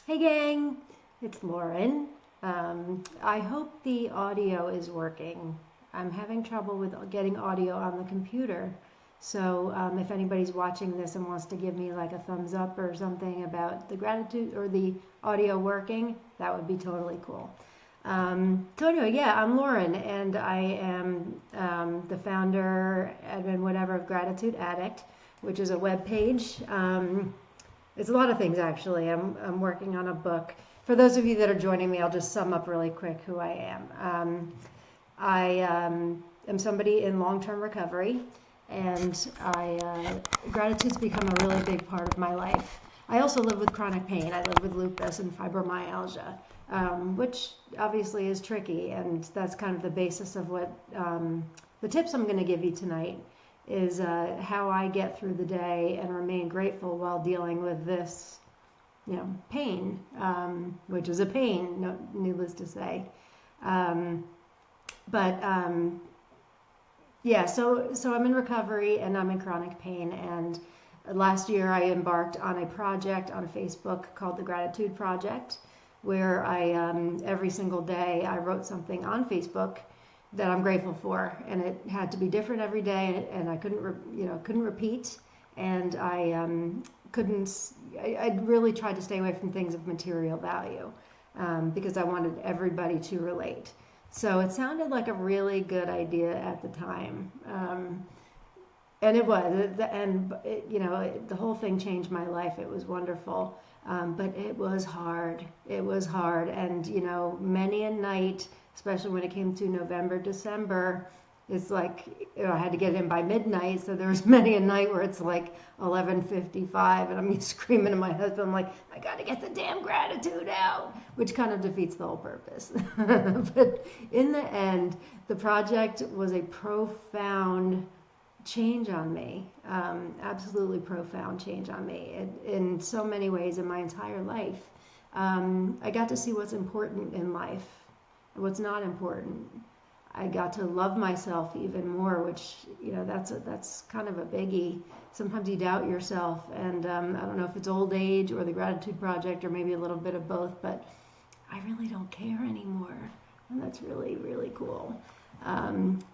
Hey gang, it's Lauren. I hope the audio is working. I'm having trouble with getting audio on the computer. So if anybody's watching this and wants to give me like a thumbs up or something about the gratitude or the audio working, that would be totally cool. So anyway, yeah, I'm Lauren, and I am the founder and whatever of Gratitude Addict, which is a web page. It's a lot of things, actually. I'm working on a book. For those of you that are joining me, I'll just sum up really quick who I am. I am somebody in long-term recovery, and gratitude's become a really big part of my life. I also live with chronic pain. I live with lupus and fibromyalgia, which obviously is tricky, and that's kind of the basis of what the tips I'm going to give you tonight is how I get through the day and remain grateful while dealing with this, pain, which is a pain, no, needless to say. But yeah, so I'm in recovery and I'm in chronic pain. And last year I embarked on a project on Facebook called the Gratitude Project, where I every single day I wrote something on Facebook that I'm grateful for, and it had to be different every day, and I couldn't repeat, and I really tried to stay away from things of material value, because I wanted everybody to relate. So it sounded like a really good idea at the time, and it was, the whole thing changed my life. It was wonderful, but it was hard. It was hard, and many a night, especially when it came to November, December, it's like I had to get in by midnight. So there was many a night where it's like 11:55, and I'm screaming to my husband, I'm like, I got to get the damn gratitude out, which kind of defeats the whole purpose. But in the end, the project was a profound change on me, absolutely profound change on me in so many ways in my entire life. I got to see what's important in life and what's not important. I got to love myself even more, which that's kind of a biggie. Sometimes you doubt yourself, and I don't know if it's old age or the Gratitude Project or maybe a little bit of both, but I really don't care anymore, and that's really, really cool.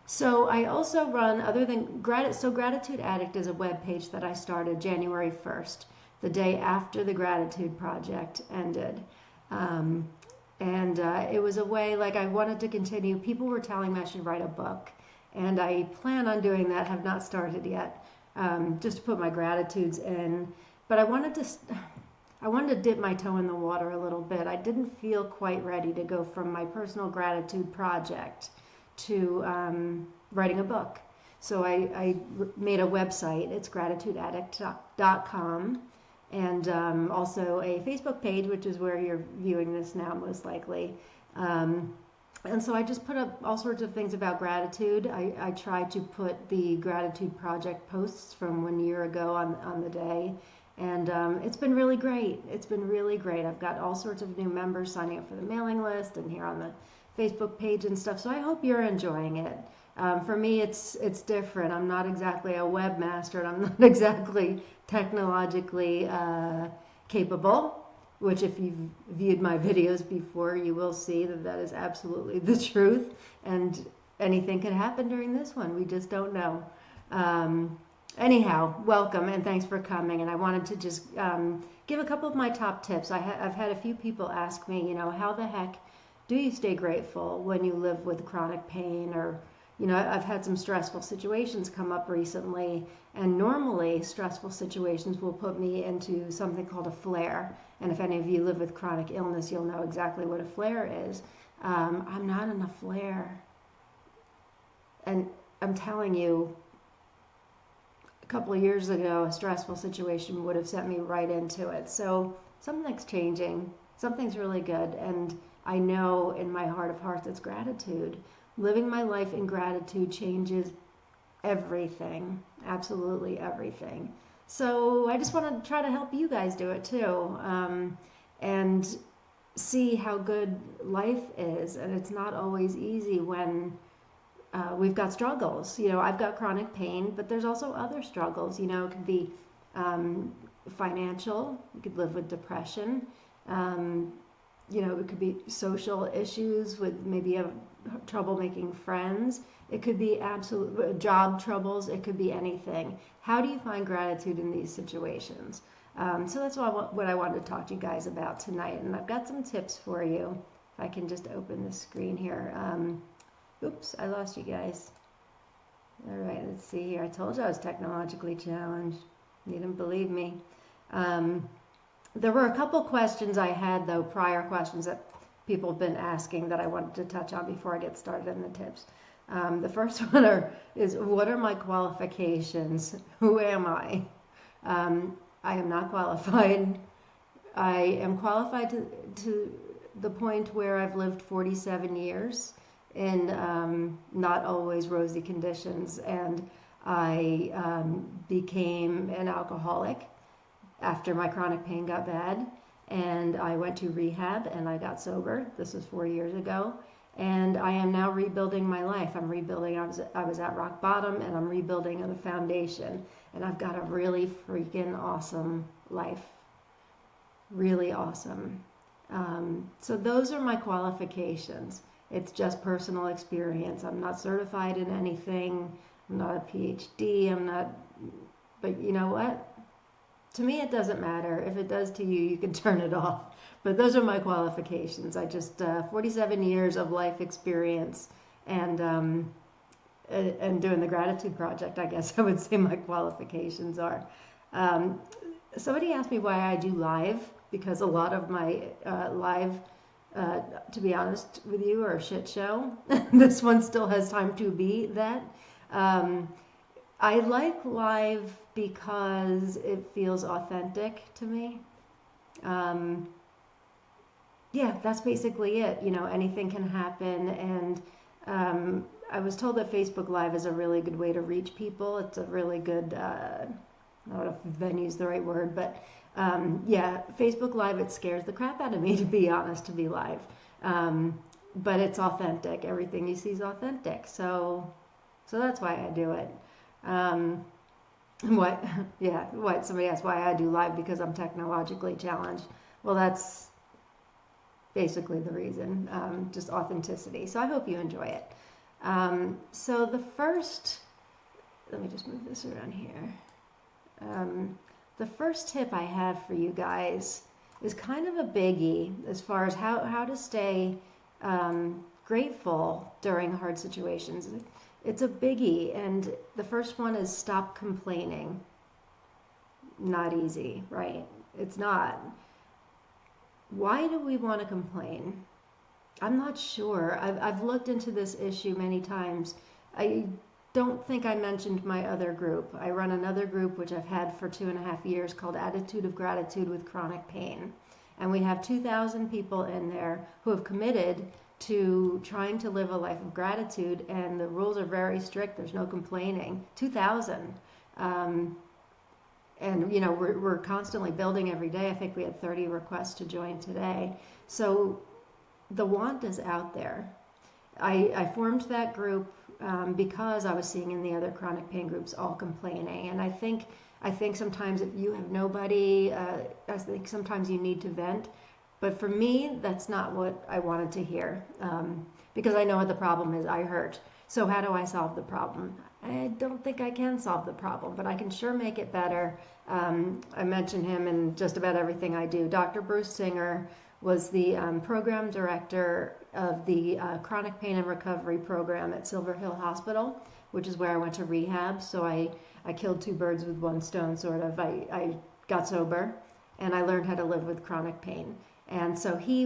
So I also run, other than Gratitude Addict is a web page that I started January 1st, the day after the Gratitude Project ended. And it was a way, like, I wanted to continue. People were telling me I should write a book, and I plan on doing that. Have not started yet, just to put my gratitudes in. But I wanted to dip my toe in the water a little bit. I didn't feel quite ready to go from my personal gratitude project to writing a book. So I made a website. It's gratitudeaddict.com. And also a Facebook page, which is where you're viewing this now, most likely. And so I just put up all sorts of things about gratitude. I try to put the Gratitude Project posts from 1 year ago on the day. And it's been really great. It's been really great. I've got all sorts of new members signing up for the mailing list and here on the Facebook page and stuff. So I hope you're enjoying it. For me, it's different. I'm not exactly a webmaster, and I'm not exactly technologically capable, which if you've viewed my videos before, you will see that is absolutely the truth. And anything can happen during this one. We just don't know. Anyhow, welcome and thanks for coming. And I wanted to just give a couple of my top tips. I've had a few people ask me, how the heck do you stay grateful when you live with chronic pain? Or I've had some stressful situations come up recently, and normally stressful situations will put me into something called a flare. And if any of you live with chronic illness, you'll know exactly what a flare is. I'm not in a flare. And I'm telling you, a couple of years ago, a stressful situation would have sent me right into it. So something's changing. Something's really good. And I know in my heart of hearts it's gratitude. Living my life in gratitude changes everything, absolutely everything. So I just want to try to help you guys do it too, and see how good life is. And it's not always easy when we've got struggles. I've got chronic pain, but there's also other struggles. It could be financial. You could live with depression. It could be social issues with maybe you have trouble making friends. It could be absolute job troubles. It could be anything. How do you find gratitude in these situations? So that's what I wanted to talk to you guys about tonight. And I've got some tips for you. If I can just open the screen here. Oops, I lost you guys. All right, let's see here. I told you I was technologically challenged. You didn't believe me. There were a couple questions I had, though, prior questions that people have been asking that I wanted to touch on before I get started in the tips. The first one is, what are my qualifications? Who am I? I am not qualified. I am qualified to the point where I've lived 47 years in not always rosy conditions, and I became an alcoholic after my chronic pain got bad, and I went to rehab and I got sober. This was 4 years ago, and I am now rebuilding my life. I'm rebuilding. I was at rock bottom, and I'm rebuilding on the foundation, and I've got a really freaking awesome life. Really awesome. So those are my qualifications. It's just personal experience. I'm not certified in anything. I'm not a PhD. But you know what? To me, it doesn't matter. If it does to you, you can turn it off. But those are my qualifications. I just 47 years of life experience, and doing the gratitude project, I guess I would say my qualifications are. Somebody asked me why I do live, because a lot of my live, to be honest with you, are a shit show. This one still has time to be that. I like live because it feels authentic to me. Yeah, that's basically it. Anything can happen, and I was told that Facebook Live is a really good way to reach people. It's a really good, I don't know if venue is the right word, but yeah, Facebook Live, it scares the crap out of me, to be honest, to be live. But it's authentic. Everything you see is authentic. So that's why I do it. What? Yeah, what? Somebody asked why I do live, because I'm technologically challenged. Well, that's basically the reason, just authenticity. So I hope you enjoy it. So the first, let me just move this around here. The first tip I have for you guys is kind of a biggie as far as how to stay grateful during hard situations. It's a biggie, and the first one is stop complaining. Not easy, right? It's not. Why do we want to complain? I'm not sure. I've looked into this issue many times. I don't think I mentioned my other group. I run another group which I've had for 2.5 years called Attitude of Gratitude with Chronic Pain. And we have 2,000 people in there who have committed to trying to live a life of gratitude, and the rules are very strict. There's no complaining. 2,000. And we're constantly building every day. I think we had 30 requests to join today. So the want is out there. I formed that group because I was seeing in the other chronic pain groups all complaining, and I think sometimes if you have nobody, I think sometimes you need to vent. But for me, that's not what I wanted to hear, because I know what the problem is. I hurt. So how do I solve the problem? I don't think I can solve the problem, but I can sure make it better. I mention him in just about everything I do. Dr. Bruce Singer was the program director of the Chronic Pain and Recovery program at Silver Hill Hospital, which is where I went to rehab. So I killed two birds with one stone, sort of. I got sober, and I learned how to live with chronic pain. And so he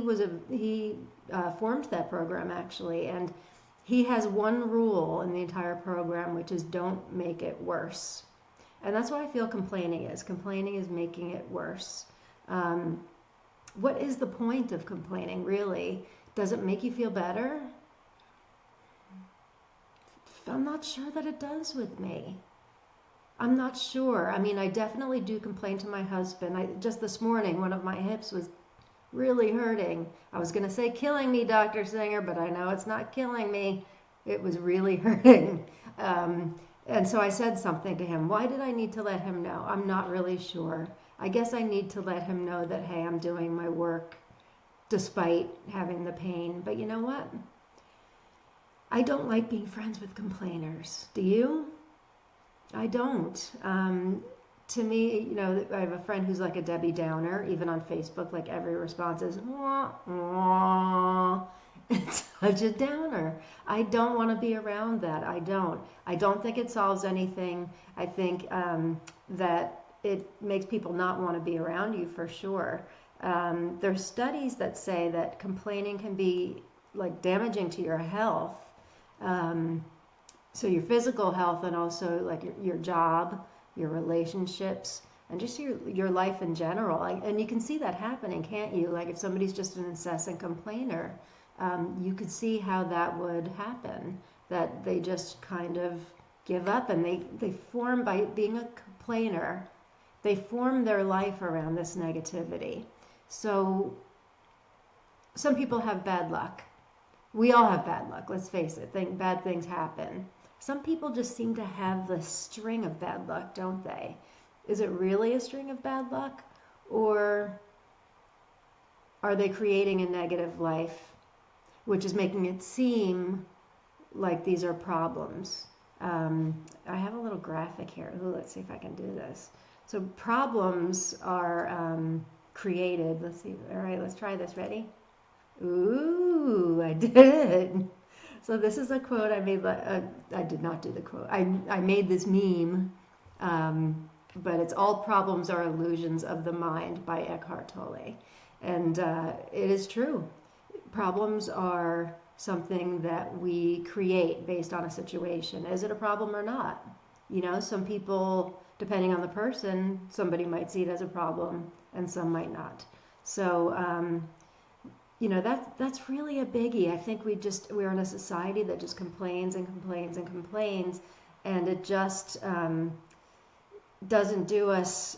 formed that program, actually, and he has one rule in the entire program, which is don't make it worse. And that's what I feel complaining is. Complaining is making it worse. What is the point of complaining, really? Does it make you feel better? I'm not sure that it does with me. I'm not sure. I mean, I definitely do complain to my husband. Just this morning, one of my hips was really hurting. I was going to say killing me, Dr. Singer, but I know it's not killing me. It was really hurting. And so I said something to him. Why did I need to let him know? I'm not really sure. I guess I need to let him know that, hey, I'm doing my work despite having the pain. But you know what? I don't like being friends with complainers. Do you? I don't. To me, I have a friend who's like a Debbie Downer, even on Facebook, like every response is, wah, wah. It's such a downer. I don't want to be around that. I don't. I don't think it solves anything. I think that it makes people not want to be around you for sure. There's studies that say that complaining can be like damaging to your health. So your physical health and also like your job, your relationships, and just your life in general. And you can see that happening, can't you? Like if somebody's just an incessant complainer, you could see how that would happen, that they just kind of give up and they form, by being a complainer, they form their life around this negativity. So some people have bad luck. We all have bad luck, let's face it. Bad things happen. Some people just seem to have this string of bad luck, don't they? Is it really a string of bad luck? Or are they creating a negative life, which is making it seem like these are problems? I have a little graphic here. Ooh, let's see if I can do this. So problems are created. Let's see. All right, let's try this. Ready? Ooh, I did it. So this is a quote I made. I did not do the quote. I made this meme, but it's all problems are illusions of the mind by Eckhart Tolle. And it is true. Problems are something that we create based on a situation. Is it a problem or not? Some people, depending on the person, somebody might see it as a problem and some might not. So, that's really a biggie. I think we're in a society that just complains and complains and complains, and it just doesn't do us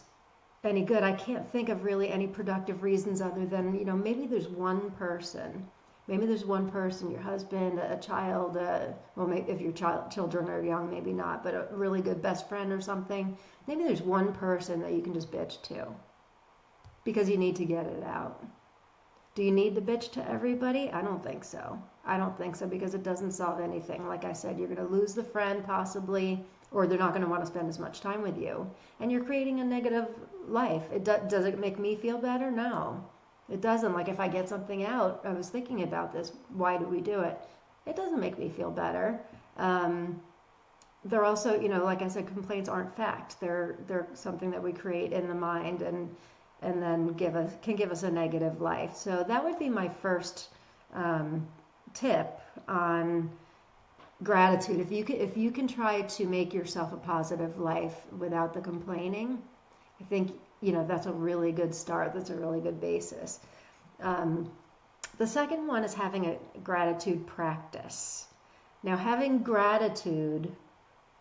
any good. I can't think of really any productive reasons other than, maybe there's one person. Maybe there's one person, your husband, a child, well, maybe if your children are young, maybe not, but a really good best friend or something. Maybe there's one person that you can just bitch to because you need to get it out. Do you need to bitch to everybody? I don't think so. I don't think so, because it doesn't solve anything. Like I said, you're going to lose the friend possibly, or they're not going to want to spend as much time with you. And you're creating a negative life. Does it make me feel better? No, it doesn't. Like if I get something out, I was thinking about this, why do we do it? It doesn't make me feel better. They're also, like I said, complaints aren't fact. They're something that we create in the mind and then can give us a negative life. So that would be my first tip on gratitude. If you can try to make yourself a positive life without the complaining, I think that's a really good start. That's a really good basis. The second one is having a gratitude practice. Now, having gratitude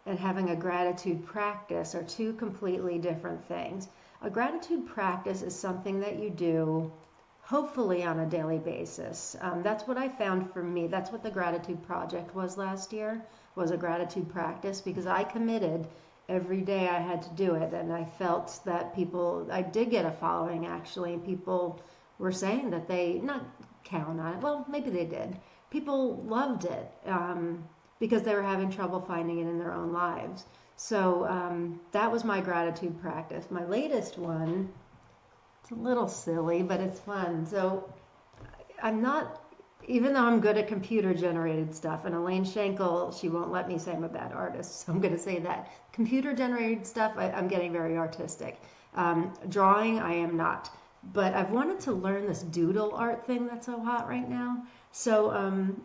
and having a gratitude practice are two completely different things. A gratitude practice is something that you do hopefully on a daily basis. That's what I found for me. That's what the gratitude project was last year, was a gratitude practice, because I committed every day I had to do it. And I felt that I did get a following actually, and people were saying that they, not count on it, well, maybe they did. People loved it because they were having trouble finding it in their own lives. So that was my gratitude practice. My latest one, it's a little silly, but it's fun. So I'm not, even though I'm good at computer generated stuff, and Elaine Schenkel, she won't let me say I'm a bad artist, so I'm going to say that. Computer generated stuff, I'm getting very artistic. Drawing, I am not. But I've wanted to learn this doodle art thing that's so hot right now. So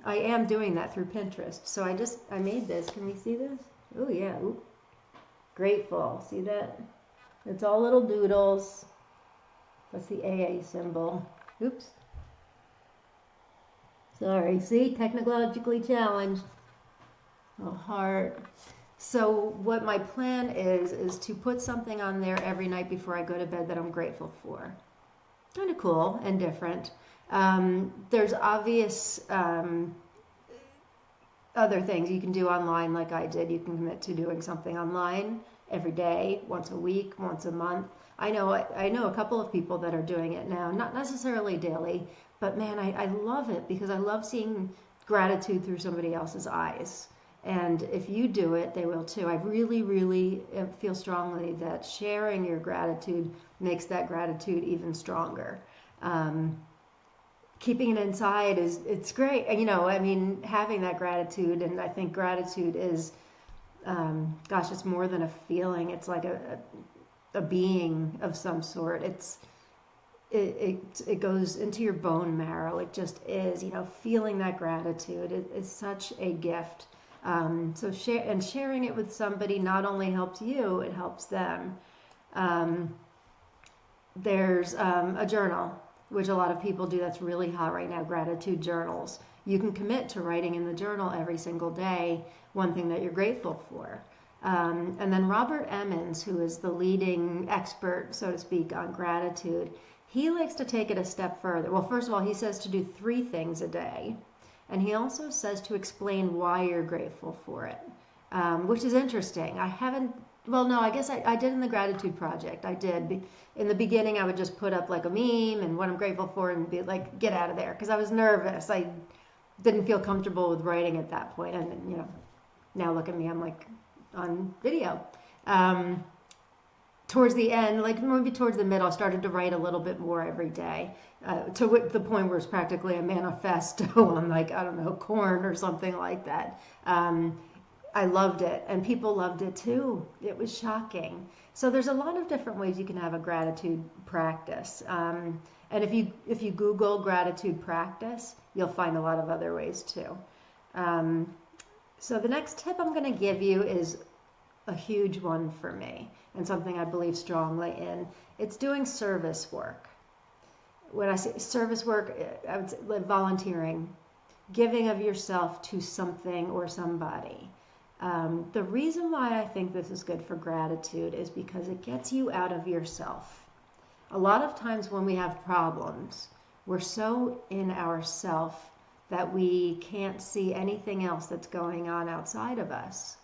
I am doing that through Pinterest. So I made this. Can we see this? Oh yeah. Ooh. Grateful. See that? It's all little doodles. That's the AA symbol. Oops. Sorry. See? Technologically challenged. A heart. So what my plan is to put something on there every night before I go to bed that I'm grateful for. Kind of cool and different. There's obvious other things you can do online like I did. You can commit to doing something online every day, once a week, once a month. I know a couple of people that are doing it now, not necessarily daily, but man, I love it because I love seeing gratitude through somebody else's eyes. And if you do it, they will too. I really, really feel strongly that sharing your gratitude makes that gratitude even stronger. Um, Keeping it inside is it's great. You know, I mean, having that gratitude, and I think gratitude is, gosh, it's more than a feeling. It's like a being of some sort. It goes into your bone marrow. It just is. You know, feeling that gratitude is such a gift. Sharing it with somebody not only helps you, it helps them. Um, there's a journal, which a lot of people do that's really hot right now, gratitude journals. You can commit to writing in the journal every single day one thing that you're grateful for. And then Robert Emmons, who is the leading expert, so to speak, on gratitude, he likes to take it a step further. Well, first of all, he says to do 3 things a day. And he also says to explain why you're grateful for it, which is interesting. I haven't, well, no, I guess I did in the gratitude project. I did. In the beginning, I would just put up like a meme and what I'm grateful for and be like, get out of there. Because I was nervous. I didn't feel comfortable with writing at that point. And, you know, now look at me, I'm like on video. Towards the end, like maybe towards the middle, I started to write a little bit more every day, to the point where it's practically a manifesto on like, I don't know, corn or something like that. I loved it, and people loved it too. It was shocking. So there's a lot of different ways you can have a gratitude practice. And if you Google gratitude practice, you'll find a lot of other ways too. So the next tip I'm going to give you is a huge one for me and something I believe strongly in. It's doing service work. When I say service work, I would say like volunteering, giving of yourself to something or somebody. The reason why I think this is good for gratitude is because it gets you out of yourself. A lot of times when we have problems, we're so in ourself that we can't see anything else that's going on outside of us.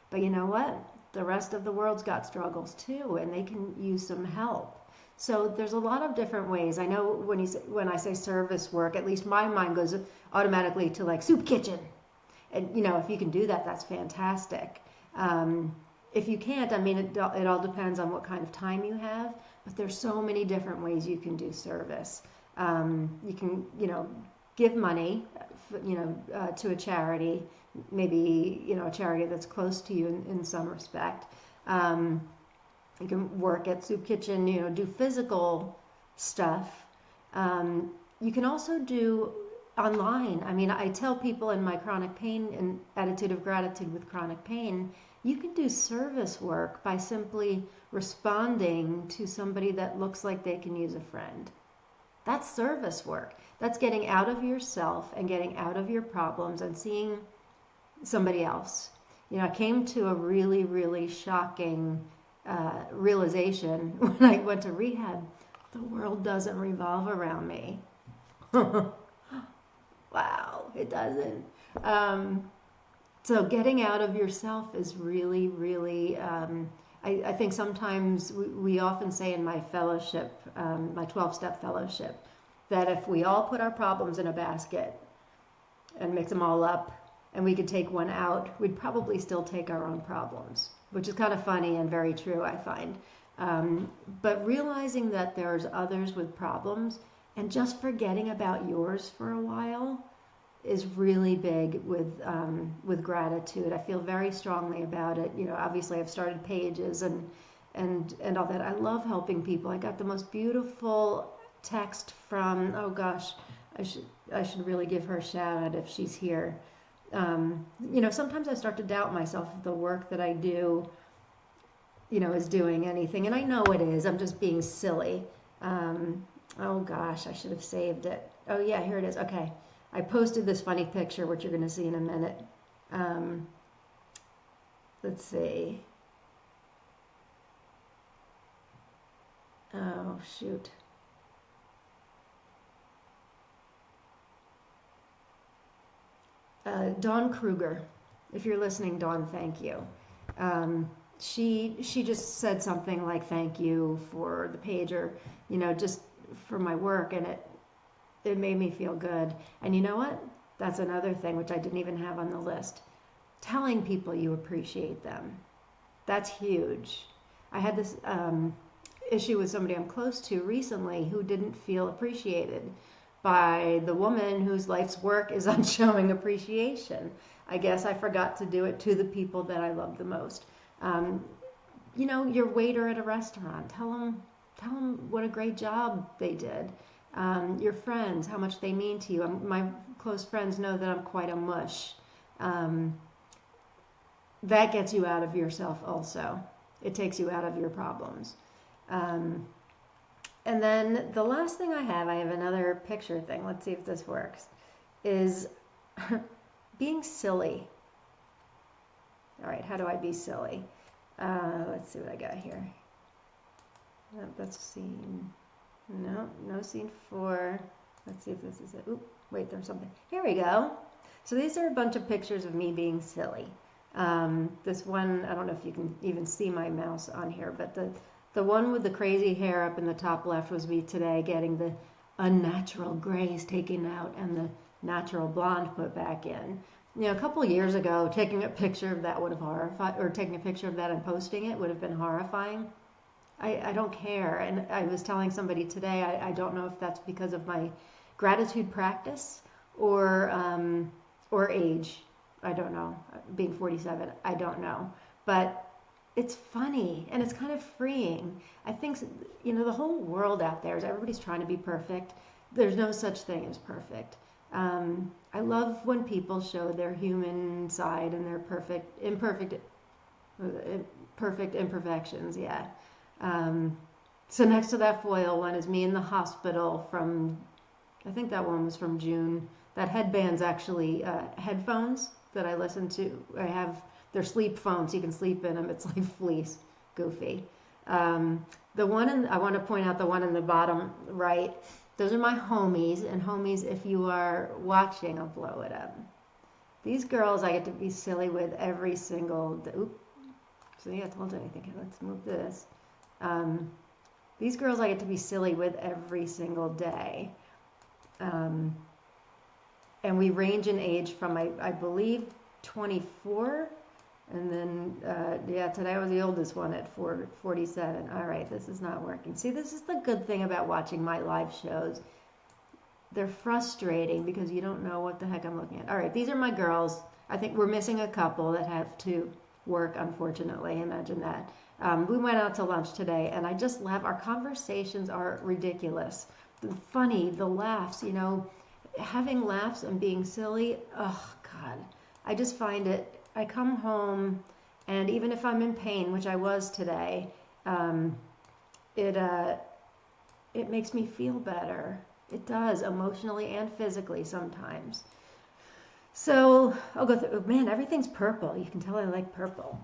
But you know what? The rest of the world's got struggles too, and they can use some help. So there's a lot of different ways. I know when I say service work, at least my mind goes automatically to like soup kitchen. And you know, if you can do that, that's fantastic. If you can't, I mean, it all depends on what kind of time you have. But there's so many different ways you can do service. You can, you know, give money, to a charity, maybe, you know, a charity that's close to you in some respect. You can work at soup kitchen, you know, do physical stuff. You can also do online. I mean, I tell people in my chronic pain and attitude of gratitude with chronic pain, you can do service work by simply responding to somebody that looks like they can use a friend. That's service work. That's getting out of yourself and getting out of your problems and seeing somebody else. You know, I came to a really, really shocking realization when I went to rehab. The world doesn't revolve around me. Wow, it doesn't. So getting out of yourself is really, really, I think sometimes we often say in my fellowship, my 12-step fellowship, that if we all put our problems in a basket and mix them all up and we could take one out, we'd probably still take our own problems, which is kind of funny and very true, I find. But realizing that there's others with problems and just forgetting about yours for a while is really big with gratitude. I feel very strongly about it. You know, obviously I've started pages and all that. I love helping people. I got the most beautiful text from, oh gosh, I should really give her a shout out if she's here. You know, sometimes I start to doubt myself if the work that I do, you know, is doing anything, and I know it is. I'm just being silly. Oh gosh, I should have saved it. Oh yeah, here it is. Okay. I posted this funny picture, which you're going to see in a minute. Let's see. Oh, shoot. Dawn Kruger. If you're listening, Dawn, thank you. Um, she just said something like thank you for the page, or just for my work, and it made me feel good. And you know what? That's another thing which I didn't even have on the list. Telling people you appreciate them. That's huge. I had this issue with somebody I'm close to recently who didn't feel appreciated by the woman whose life's work is on showing appreciation. I guess I forgot to do it to the people that I love the most. Um, your waiter at a restaurant, tell them what a great job they did. Your friends, how much they mean to you. My close friends know that I'm quite a mush. Um, that gets you out of yourself also. It takes you out of your problems. Um, and then the last thing I have another picture thing. Let's see if this works. Is being silly. All right, how do I be silly? Let's see what I got here. That's scene. No scene 4. Let's see if this is it. Oop, wait, there's something. Here we go. So these are a bunch of pictures of me being silly. This one, I don't know if you can even see my mouse on here, but the one with the crazy hair up in the top left was me today, getting the unnatural grays taken out and the natural blonde put back in. A couple of years ago, taking a picture of that would have horrified, or taking a picture of that and posting it would have been horrifying. I don't care. And I was telling somebody today, I don't know if that's because of my gratitude practice or age. I don't know. Being 47, I don't know. But it's funny and it's kind of freeing. I think, the whole world out there is everybody's trying to be perfect. There's no such thing as perfect. I love when people show their human side and their imperfect imperfections. Yeah. So next to that foil one is me in the hospital from, I think that one was from June. That headband's actually headphones that I listen to. They're sleep phones. You can sleep in them. It's like fleece. Goofy. I want to point out the one in the bottom right. Those are my homies. And homies, if you are watching, I'll blow it up. These girls I get to be silly with every single day. Oop. See, I told you anything. Let's move this. These girls I get to be silly with every single day. And we range in age from, I believe, 24. And then, today I was the oldest one at 47. All right, this is not working. See, this is the good thing about watching my live shows. They're frustrating because you don't know what the heck I'm looking at. All right, these are my girls. I think we're missing a couple that have to work, unfortunately. Imagine that. We went out to lunch today, and I just laugh. Our conversations are ridiculous. The funny, the laughs, having laughs and being silly. Oh, God. I just find it. I come home, and even if I'm in pain, which I was today, it makes me feel better. It does, emotionally and physically sometimes. So I'll go through. Man, everything's purple. You can tell I like purple.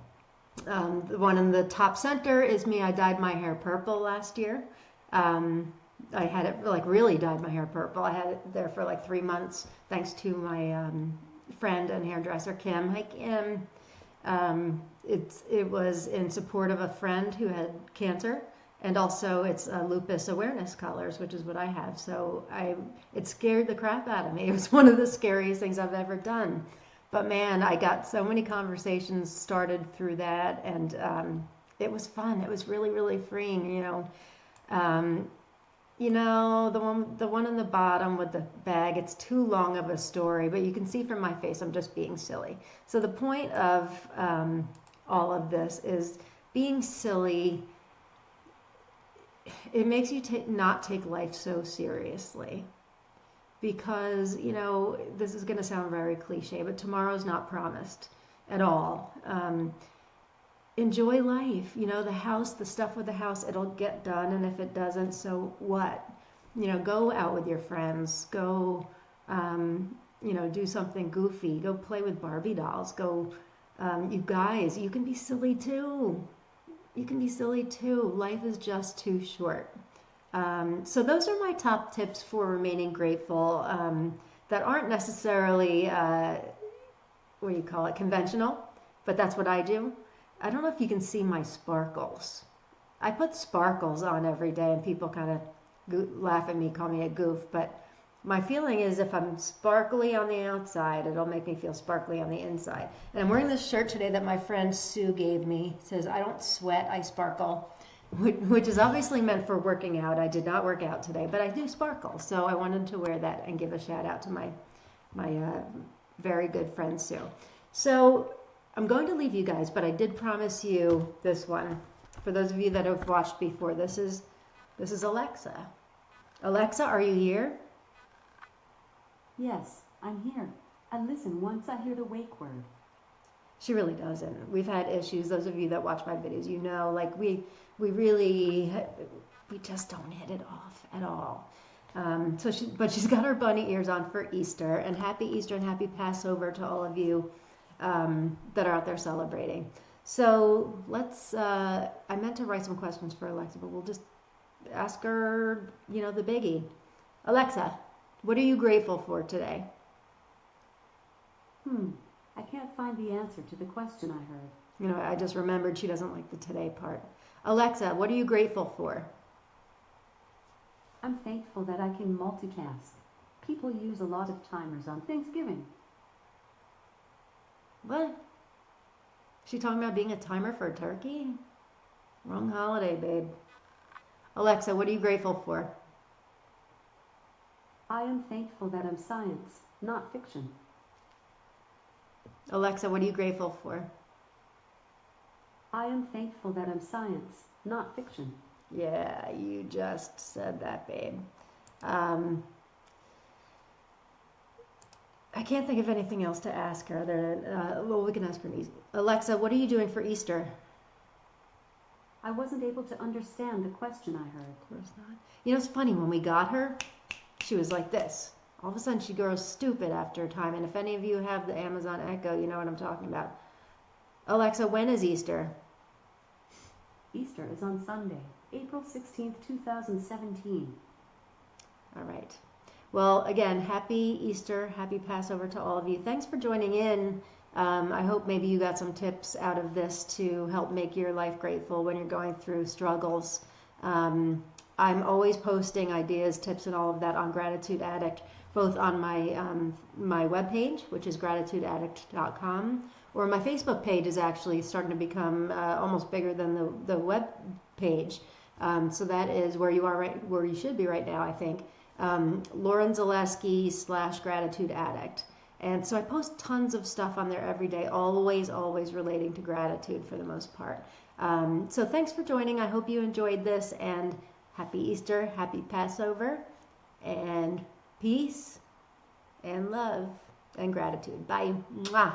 The one in the top center is me. I dyed my hair purple last year. I had it really dyed my hair purple. I had it there for 3 months, thanks to my friend and hairdresser Kim. Hi Kim. It was in support of a friend who had cancer, and also it's lupus awareness colors, which is what I have. So it scared the crap out of me. It was one of the scariest things I've ever done. But man, I got so many conversations started through that, and it was fun. It was really, really freeing. The one in the bottom with the bag, it's too long of a story, but you can see from my face I'm just being silly. So the point of all of this is being silly. It makes you not take life so seriously. Because, this is going to sound very cliche, but tomorrow's not promised at all. Enjoy life. The house, the stuff with the house, it'll get done. And if it doesn't, so what? Go out with your friends. Go, do something goofy. Go play with Barbie dolls. Go, you guys, you can be silly too. You can be silly too. Life is just too short. So those are my top tips for remaining grateful that aren't necessarily what do you call it, conventional, but that's what I do. I don't know if you can see my sparkles. I put sparkles on every day, and people kind of laugh at me, call me a goof, but my feeling is if I'm sparkly on the outside, it'll make me feel sparkly on the inside. And I'm wearing this shirt today that my friend Sue gave me. It says, "I don't sweat, I sparkle," which is obviously meant for working out. I did not work out today, but I do sparkle. So I wanted to wear that and give a shout out to my very good friend Sue. So I'm going to leave you guys, but I did promise you this one. For those of you that have watched before, this is Alexa. Alexa, are you here? Yes, I'm here. I listen once I hear the wake word. She really doesn't. We've had issues. Those of you that watch my videos, you know, like we just don't hit it off at all. But she's got her bunny ears on for Easter, and happy Easter and happy Passover to all of you that are out there celebrating. So let's, I meant to write some questions for Alexa, but we'll just ask her, you know, the biggie. Alexa, what are you grateful for today? I can't find the answer to the question I heard. You know, I just remembered she doesn't like the today part. Alexa, what are you grateful for? I'm thankful that I can multitask. People use a lot of timers on Thanksgiving. What? She talking about being a timer for a turkey? Wrong holiday, babe. Alexa, what are you grateful for? I am thankful that I'm science, not fiction. Alexa, what are you grateful for? I am thankful that I'm science, not fiction. Yeah, you just said that, babe. I can't think of anything else to ask her. Well, we can ask her. Alexa, what are you doing for Easter? I wasn't able to understand the question I heard. Of course not. You know, it's funny, when we got her, she was like this. All of a sudden, she grows stupid after a time. And if any of you have the Amazon Echo, you know what I'm talking about. Alexa, when is Easter? Easter is on Sunday, April 16th, 2017. All right. Well, again, happy Easter, happy Passover to all of you. Thanks for joining in. I hope maybe you got some tips out of this to help make your life grateful when you're going through struggles. I'm always posting ideas, tips, and all of that on Gratitude Addict, both on my webpage, which is gratitudeaddict.com, or my Facebook page is actually starting to become almost bigger than the web page. So that is where you are where you should be right now, I think. Lauren Zaleski / Gratitude Addict. And so I post tons of stuff on there every day, always relating to gratitude for the most part. So thanks for joining. I hope you enjoyed this, and happy Easter, happy Passover, and peace and love and gratitude. Bye. Mwah.